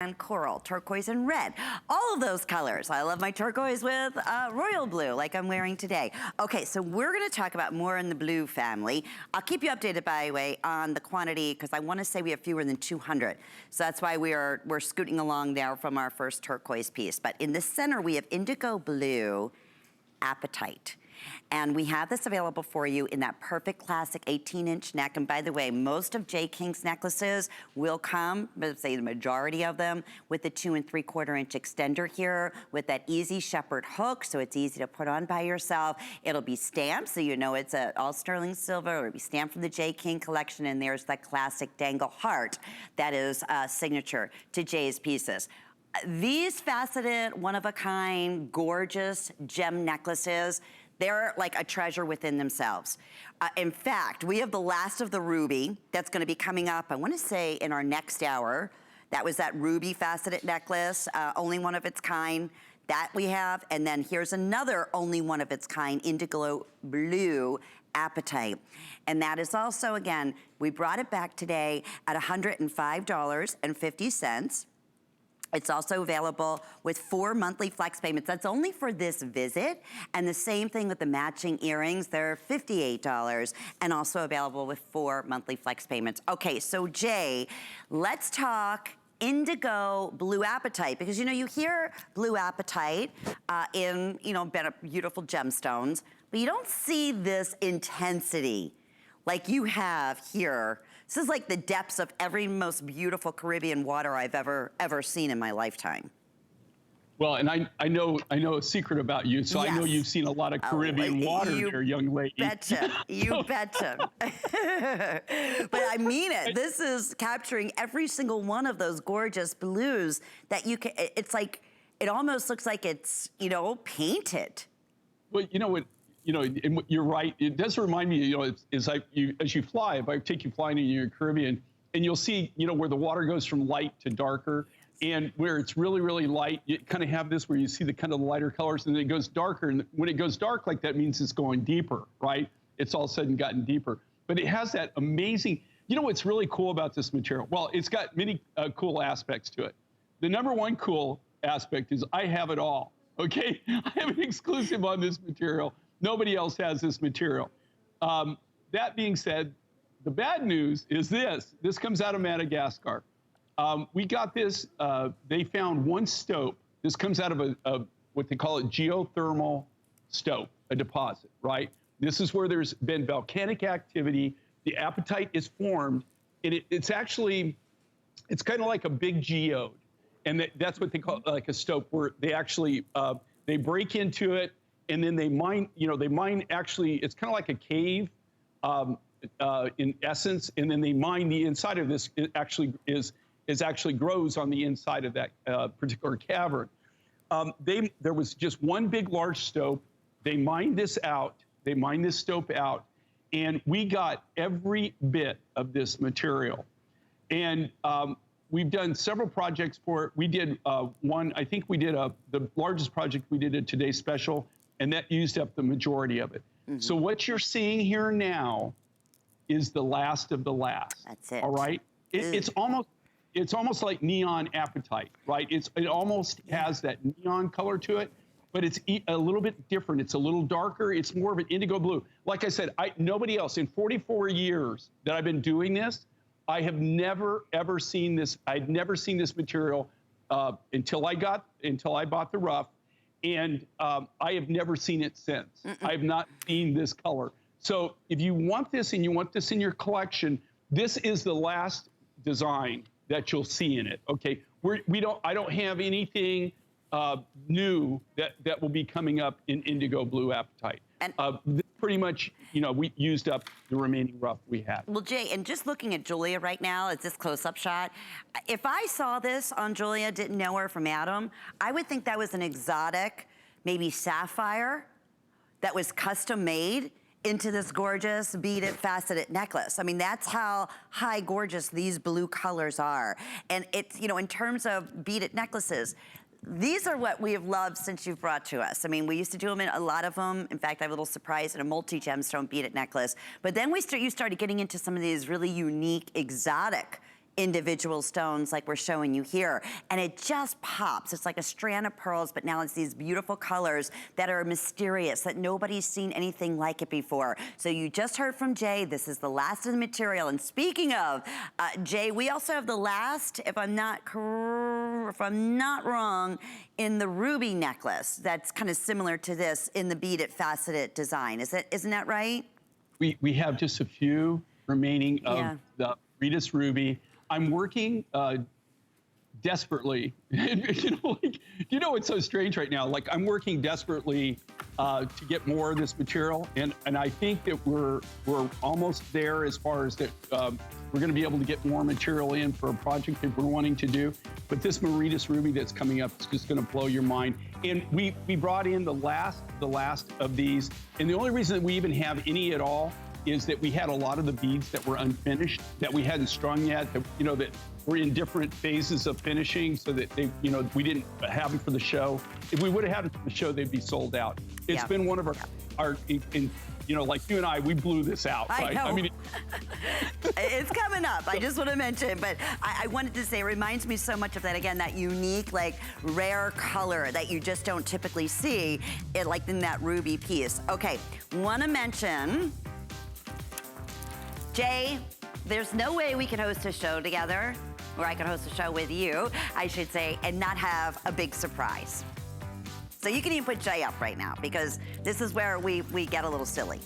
and coral, turquoise and red. All of those colors. I love my turquoise with royal blue like I'm wearing today. Okay, so we're gonna talk about more in the blue family. I'll keep you updated, by the way, on the quantity because I wanna say we have fewer than 200. So that's why we're scooting along there from our first turquoise piece. But in the center, we have indigo blue apatite. And we have this available for you in that perfect classic 18-inch neck. And by the way, most of J. King's necklaces will come, let's say the majority of them, with the 2 3/4 inch extender here with that easy shepherd hook, so it's easy to put on by yourself. It'll be stamped, so you know it's all sterling silver. It'll be stamped from the J. King collection, and there's that classic dangle heart that is signature to Jay's pieces. These faceted, one-of-a-kind, gorgeous gem necklaces, they're like a treasure within themselves. In fact, we have the last of the ruby that's gonna be coming up, I wanna say in our next hour. That was that ruby faceted necklace, only one of its kind. That we have, and then here's another only one of its kind, indigo blue apatite. And that is also, again, we brought it back today at $105.50. It's also available with 4 monthly flex payments. That's only for this visit. And the same thing with the matching earrings. They're $58 and also available with 4 monthly flex payments. Okay, so Jay, let's talk indigo blue apatite, because you know, you hear blue apatite in, you know, beautiful gemstones, but you don't see this intensity like you have here. This is like the depths of every most beautiful Caribbean water I've ever seen in my lifetime. Well, and I know a secret about you, so yes. I know you've seen a lot of Caribbean water there, young lady. You betcha. But I mean it. This is capturing every single one of those gorgeous blues that you can, it's like, it almost looks like it's, you know, painted. Well, you know what? You know, and you're right. It does remind me, you know, as you fly, if I take you flying in your Caribbean, and you'll see, you know, where the water goes from light to darker, and where it's really, really light, you kind of have this where you see the kind of lighter colors, and then it goes darker. And when it goes dark like that, means it's going deeper, right? It's all of a sudden gotten deeper. But it has that amazing, you know what's really cool about this material? Well, it's got many cool aspects to it. The number one cool aspect is I have it all, okay? I have an exclusive on this material. Nobody else has this material. That being said, the bad news is this. This comes out of Madagascar. We got this, they found one stope. This comes out of what they call a geothermal stope, a deposit, right? This is where there's been volcanic activity. The apatite is formed, and it's actually, it's kind of like a big geode. And that's what they call like a stope, where they actually, they break into it, and then they mine, you know, they mine actually, it's kind of like a cave in essence, and then they mine the inside of this. It actually actually grows on the inside of that particular cavern. There was just one big large stope. They mined this out, they mined this stope out, and we got every bit of this material. And we've done several projects for it. We did one, I think we did the largest project we did a Today Special, and that used up the majority of it. Mm-hmm. So what you're seeing here now is the last of the last. That's it. All right? It's almost like neon apatite, right? It almost has that neon color to it, but it's a little bit different. It's a little darker. It's more of an indigo blue. Like I said, nobody else, in 44 years that I've been doing this, I have never, ever seen this. I'd never seen this material until I bought the rough. And I have never seen it since. I have not seen this color. So if you want this and you want this in your collection, this is the last design that you'll see in it. Okay, I don't have anything new that will be coming up in indigo blue apatite. And pretty much, you know, we used up the remaining rough we had. Well, Jay, and just looking at Julia right now, it's this close-up shot. If I saw this on Julia, didn't know her from Adam, I would think that was an exotic, maybe sapphire, that was custom made into this gorgeous beaded faceted necklace. I mean, that's how high gorgeous these blue colors are. And it's, you know, in terms of beaded necklaces, these are what we have loved since you've brought to us. I mean, we used to do them in a lot of them. In fact, I have a little surprise in a multi-gemstone beaded necklace. But then you started getting into some of these really unique, exotic individual stones like we're showing you here. And it just pops. It's like a strand of pearls, but now it's these beautiful colors that are mysterious, that nobody's seen anything like it before. So you just heard from Jay, this is the last of the material. And speaking of, Jay, we also have the last, if I'm not wrong, in the ruby necklace that's kind of similar to this in the beaded faceted design. Isn't that right? We have just a few remaining of the Rita's ruby. I'm working desperately. It's so strange right now. Like, I'm working desperately to get more of this material, and I think that we're almost there as far as that. We're going to be able to get more material in for a project that we're wanting to do. But this Mauritius ruby that's coming up is just going to blow your mind. And we brought in the last of these, and the only reason that we even have any at all is that we had a lot of the beads that were unfinished, that we hadn't strung yet, that were in different phases of finishing, so that they, we didn't have them for the show. If we would have had them for the show, they'd be sold out. It's been one of our like you and I, we blew this out. Right? I mean, it's coming up. I just want to mention, but I wanted to say, it reminds me so much of that, again, that unique, like, rare color that you just don't typically see, like in that ruby piece. Okay, want to mention, Jay, there's no way we can host a show together, or I can host a show with you, I should say, and not have a big surprise. So you can even put Jay up right now, because this is where we get a little silly.